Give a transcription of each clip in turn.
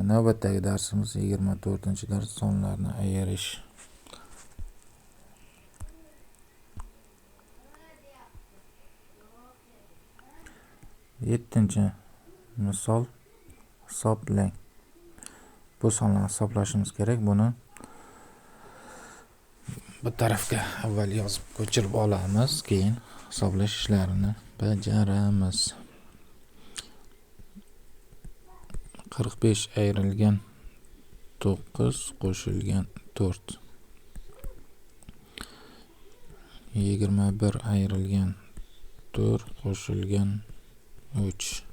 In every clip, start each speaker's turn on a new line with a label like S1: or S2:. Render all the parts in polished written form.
S1: Navbatdagi darsimiz 24-dars sonlarni ayirish. Yettinchi misol hisoblang. Bu sonlarni hisoblashimiz kerak. Buni bu tarafga avval yozib ko'chirib olamiz, keyin hisoblash ishlarini bajaramiz. 45 ayrilgan 9 qo'shilgan 4. 21 ayrilgan 4 qo'shilgan 3.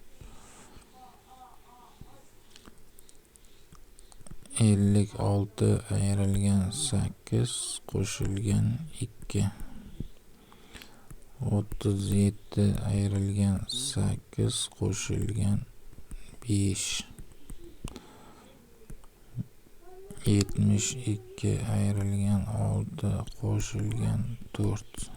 S1: 56 ayrilgan 8 qo'shilgan 2. 37 ayrilgan 8 qo'shilgan 5. 72 ayrilgan 6 qo'shilgan 4.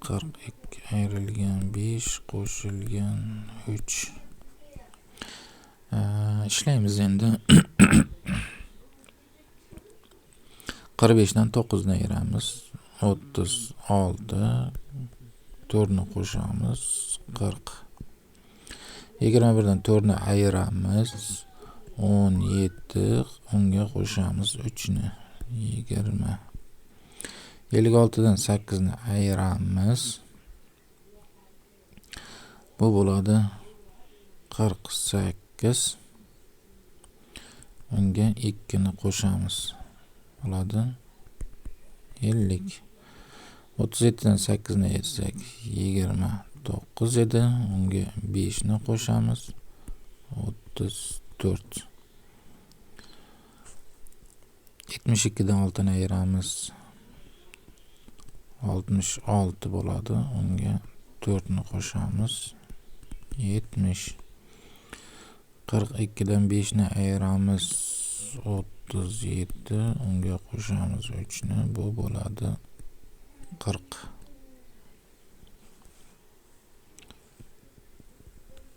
S1: 42 ayrilgan 5 qo'shilgan 3. Ishlaymiz endi. 45 dan 9 ni ayiramiz. 36 4 ni qo'shamiz 40. 21 dan 4 ni ayiramiz. 17 unga qo'shamiz 3 ni 20. 56 dan 8 ni ayiramiz. Bu bo'ladi 48. Unga 2 ni qo'shamiz. Bo'ladi 50. 37 dan 8 ni ayirsak 29 edi. Unga 5 ni qo'shamiz 34. 72 dan 6 ni ayiramiz 66 bo'ladi. Unga 4 ni qo'shamiz 70. 42 dan 5 ni ayiramiz 37. Unga qo'shamiz 3 ni. Bu bo'ladi 40.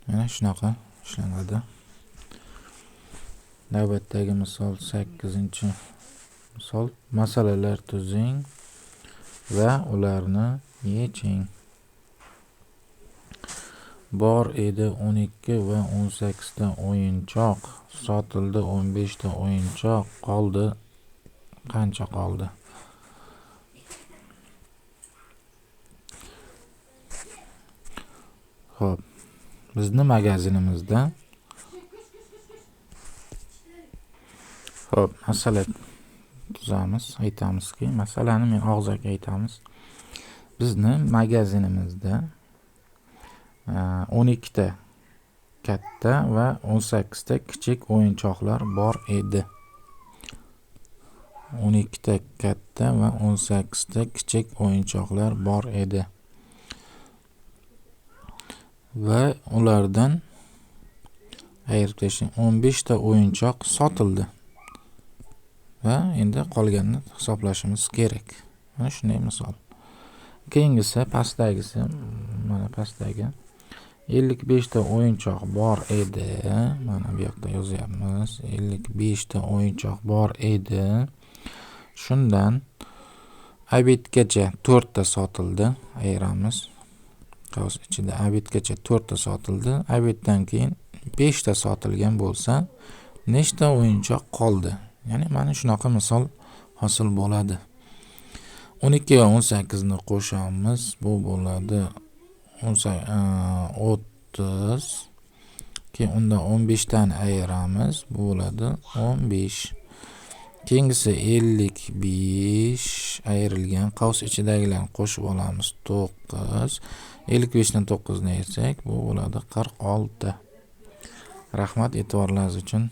S1: Mana shunaqa ishlanadi. Navbatdagi misol 8-misol. Masalalar tuzing va ularni yeching. Bor edi 12 va 18 ta o'yinchoq. Sotildi 15 ta o'yinchoq. Qoldi. Qancha qoldi? Xo'p. Bizni magazinimizda xo'p, masala tuzamiz. Aytamizki, masalani men og'zaki aytamiz. Bizni magazinimizda 12 ta katta va 18 ta kichik o'yinchoqlar bor edi. 12 ta katta va 18 ta kichik o'yinchoqlar bor edi. Va ulardan ayirib tashlang. 15 ta o'yinchoq sotildi. Va endi qolganini hisoblashimiz kerak. Mana shunday misol. Keyingisi pastdagisi, mana pastdagi 55 ta o'yinchoq bor edi. Mana bu yoqda yozyapmiz. 55 ta o'yinchoq bor edi. Shundan abitgacha 4 ta sotildi. Ayiramiz. Qavs ichida abitgacha 4 ta sotildi. Abitdan keyin 5 ta sotilgan bo'lsa, nechta o'yinchoq qoldi? Ya'ni mana shunaqa misol hosil bo'ladi. 12 va 18 ni qo'shamiz. Bu bo'ladi 30. Keyin undan 15 tani ayiramiz. Bu bo'ladi 15. Keyingisi 55 ayrilgan qavs ichidagilarni qo'shib olamiz 9. 55 dan 9 ni ayirsak, bu bo'ladi 46. Rahmat e'tiborlaringiz uchun.